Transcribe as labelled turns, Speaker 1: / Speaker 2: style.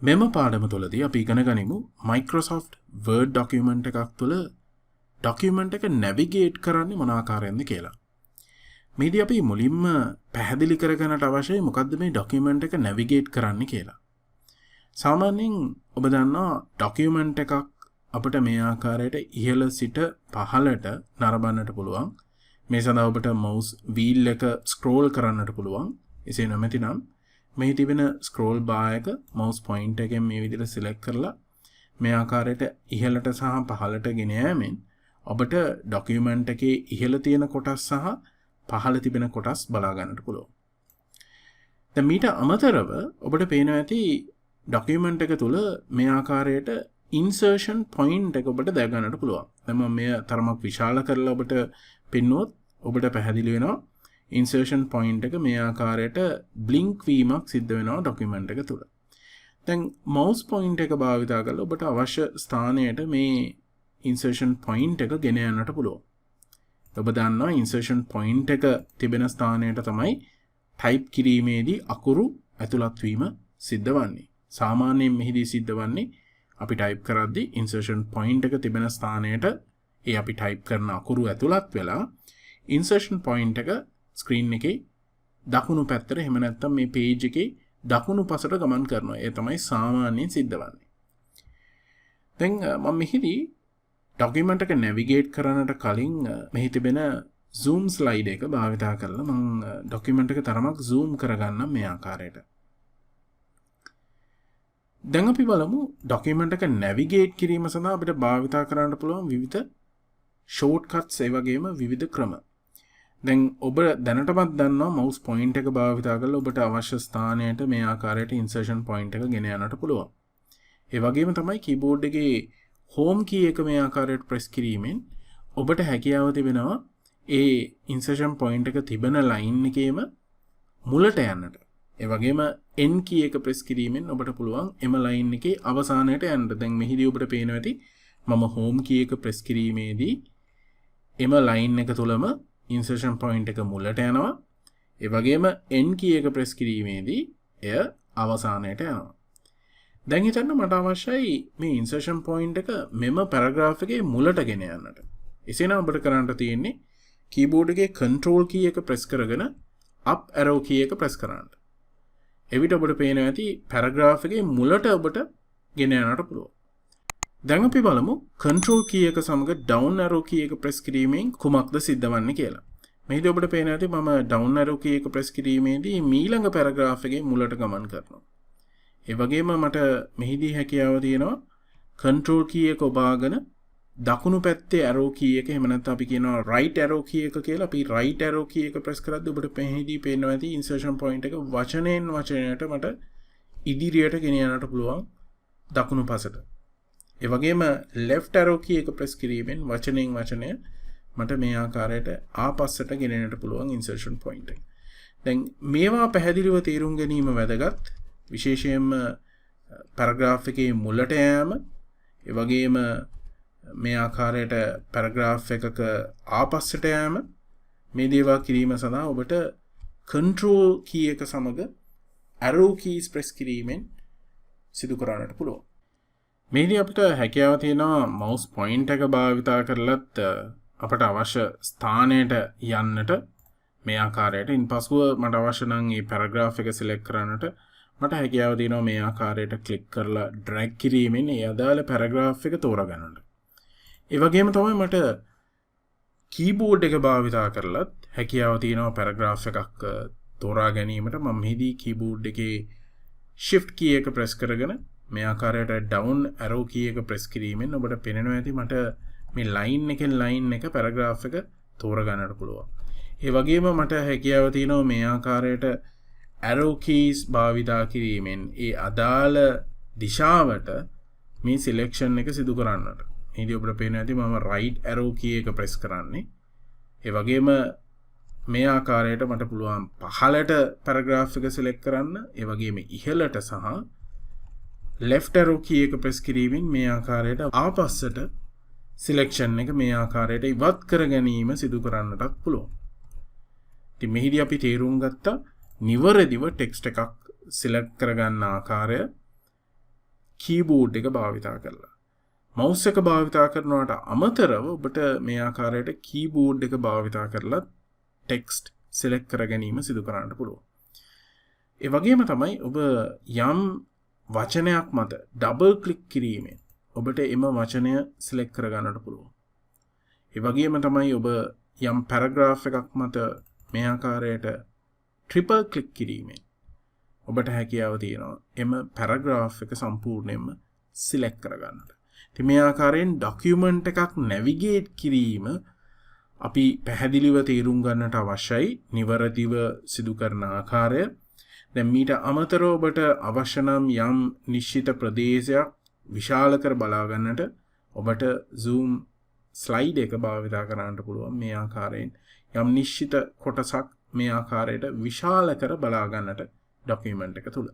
Speaker 1: මෙම පාඩම තුළදී අපි ඉගෙන ගනිමු Microsoft Word document එකක් තුළ document එක navigate කරන්නේ මොන ආකාරයෙන්ද කියලා. මේදී අපි මුලින්ම පැහැදිලි කරගන්නට අවශ්‍යයි මොකද්ද මේ document එක navigate කරන්නේ කියලා. සාමාන්‍යයෙන් ඔබ දන්නවා document එකක් අපිට මේ ආකාරයට ඉහළ සිට පහළට නරඹන්නට පුළුවන්. මේ සඳහා ඔබට mouse wheel එක scroll කරන්නට පුළුවන්. එසේ නැමෙතිනම් මේ තිබෙන scroll bar එක mouse pointer එකෙන් මේ විදිහට select කරලා මේ ආකාරයට ඉහළට සහ පහළට ගෙන යෑමෙන් ඔබට document එකේ ඉහළ තියෙන කොටස් සහ පහළ තිබෙන කොටස් බලා ගන්නට පුළුවන්. දැන් මීට අමතරව ඔබට පේනවා ඇති document එක තුල මේ ආකාරයට insertion point එක ඔබට දැක ගන්නට පුළුවන්. දැන් මම මේ තරමක් විශාල කරලා ඔබට පෙන්වුවොත් ඔබට පැහැදිලි වෙනවා insertion point එක මේ ආකාරයට blink වීමක් සිද්ධ වෙනවා document එක තුල. දැන් mouse point එක භාවිත කරලා ඔබට අවශ්‍ය ස්ථානයට මේ insertion point එක ගෙන යන්නට පුළුවන්. ඔබ දන්නවා insertion point එක තිබෙන ස්ථානයට තමයි type කිරීමේදී අකුරු ඇතුළත් වීම සිද්ධ වන්නේ. සාමාන්‍යයෙන් මෙහිදී සිද්ධ වන්නේ අපි type කරද්දී insertion point එක තිබෙන ස්ථානයට ඒ අපි type කරන අකුරු ඇතුළත් වෙලා insertion point එක screen එකේ දකුණු පැත්තට එහෙම නැත්නම් මේ page එකේ දකුණු පසට ගමන් කරනවා. ඒ තමයි සාමාන්‍යයෙන් සිද්ධ වන්නේ. දැන් මම මෙහිදී document එක navigate කරන්නට කලින් මෙහි තිබෙන zoom slide එක භාවිත කරලා මම document එක තරමක් zoom කරගන්නම් මේ ආකාරයට. දැන් අපි බලමු document එක navigate කිරීම සඳහා අපිට භාවිත කරන්න පුළුවන් විවිධ shortcuts ඒ වගේම විවිධ ක්‍රම. දැන් ඔබ දැනටමත් දන්නවා mouse point එක භාවිත කරලා ඔබට අවශ්‍ය ස්ථානයට මේ ආකාරයට insertion point එක ගෙන යන්නට පුළුවන්. ඒ වගේම තමයි keyboard එකේ home key එක මේ ආකාරයට press කිරීමෙන් ඔබට හැකියාව තිබෙනවා ඒ insertion point එක තිබෙන line එකේම මුලට යන්නට. ඒ වගේම end key එක press කිරීමෙන් ඔබට පුළුවන් එම line එකේ අවසානයට යන්න. දැන් මෙහිදී ඔබට පේනවා ඇති මම home key එක press කිරීමේදී එම line එක තුලම insertion point එක මුලට යනවා. ඒ වගේම end key එක press කිරීමේදී එය අවසානයට යනවා. දැන් හිතන්න මට අවශ්‍යයි මේ insertion point එක මෙම paragraph එකේ මුලට ගෙන යන්නට. එසේනම් ඔබට කරන්න තියෙන්නේ keyboard එකේ control key එක press කරගෙන up arrow key එක press කරන්න. එවිට ඔබට පේනවා ඇති paragraph එකේ මුලට ඔබට ගෙන යන්නට පුළුවන්. දැන් අපි බලමු control key එක සමග down arrow key එක press කිරීමෙන් කුමක්ද සිද්ධ වන්නේ කියලා. මෙහිදී ඔබට පේනවා ඇති මම down arrow key එක press කිරීමේදී ඊළඟ paragraph එකේ මුලට ගමන් කරනවා. ඒ වගේම මට මෙහිදී හැකියාව තියෙනවා control key එක ඔබාගෙන දකුණු පැත්තේ arrow key එක එහෙම නැත්නම් අපි කියනවා right arrow key එක කියලා. අපි right arrow key එක press කරද්දී ඔබට මෙහිදී පේනවා ඇති insertion point එක වචනයෙන් වචනයට මට ඉදිරියට ගෙන යන්නට පුළුවන් දකුණු පසට. ඒ වගේම left arrow key එක press කිරීමෙන් වචනයෙන් වචනය මට මේ ආකාරයට ආපස්සට ගෙන යන්නට පුළුවන් insertion point එක. දැන් මේවා පැහැදිලිව තේරුම් ගැනීම වැදගත්. විශේෂයෙන්ම paragraph එකේ මුලට යෑම, ඒ වගේම මේ ආකාරයට paragraph එකක ආපස්සට යෑම මේ දේවල් කිරීම සඳහා ඔබට control key එක සමග arrow keys press කිරීමෙන් සිදු කරන්නට පුළුවන්. මේදී අපිට හැකියාව තියෙනවා mouse point එක භාවිත කරලත් අපට අවශ්‍ය ස්ථානයට යන්නට මේ ආකාරයට. ඉන්පසුව මට අවශ්‍ය නම් මේ paragraph එක select කරන්නට මට හැකියාව තියෙනවා මේ ආකාරයට click කරලා drag කිරීමෙන් ඒ අදාළ paragraph එක තෝරගන්නට. ඒ වගේම තමයි මට keyboard එක භාවිත කරලත් හැකියාව තියෙනවා paragraph එකක් තෝරා ගැනීමට. මම මෙහිදී keyboard එකේ shift key එක press කරගෙන මේ ආකාරයට down arrow key එක press කිරීමෙන් ඔබට පේනවා ඇති මට මේ line එකෙන් line එක paragraph එක තෝරගන්නට පුළුවන්. ඒ වගේම මට හැකියාව තියෙනවා මේ ආකාරයට arrow keys භාවිතා කිරීමෙන් ඒ අදාළ දිශාවට මේ selection එක සිදු කරන්නට. මේදී ඔබට පේනවා ඇති මම right arrow key එක press කරන්නේ. ඒ වගේම මේ ආකාරයට මට පුළුවන් පහළට paragraph එක select කරන්න. ඒ වගේම ඉහළට සහ left arrow key එක press කිරීමෙන් මේ ආකාරයට ආපස්සට selection එක මේ ආකාරයට ඉවත් කර ගැනීම සිදු කරන්නටත් පුළුවන්. ඉතින් මෙහිදී අපි තේරුම් ගත්තා නිවැරදිව text එකක් select කරගන්න ආකාරය, කීබෝඩ් එක භාවිතා කරලා. මවුස් එක භාවිතා කරනවට අමතරව ඔබට මේ ආකාරයට කීබෝඩ් එක භාවිතා කරලා ටෙක්ස්ට් සිලෙක්ට් කර ගැනීම සිදු කරන්න පුළුවන්. ඒ වගේම තමයි ඔබ යම් වචනයක් මත ඩබල් ක්ලික් කිරීමෙන් ඔබට එම වචනය සිලෙක්ට් කර ගන්නට පුළුවන්. ඒ වගේම තමයි ඔබ යම් පැරග්‍රාෆ් එකක් මත මේ ආකාරයට ට්‍රිපල් ක්ලික් කිරීමෙන් ඔබට හැකියාව තියෙනවා එම පැරග්‍රාෆ් එක සම්පූර්ණයෙන්ම සිලෙක්ට් කර ගන්නට. ඉතින් මේ ආකාරයෙන් ඩොකියුමන්ට් එකක් නැවිගේට් කිරීම අපි පැහැදිලිව තේරුම් ගන්නට අවශ්‍යයි නිවැරදිව සිදු කරන ආකාරය. දැන් මීට අමතරව ඔබට අවශ්‍ය නම් යම් නිශ්චිත ප්‍රදේශයක් විශාල කර බලා ගන්නට ඔබට zoom ස්ලයිඩ් එක භාවිත කරන්නට පුළුවන්. මේ ආකාරයෙන් යම් නිශ්චිත කොටසක් මේ ආකාරයට විශාල කර බලා ගන්නට ඩොකියුමන්ට් එක තුල.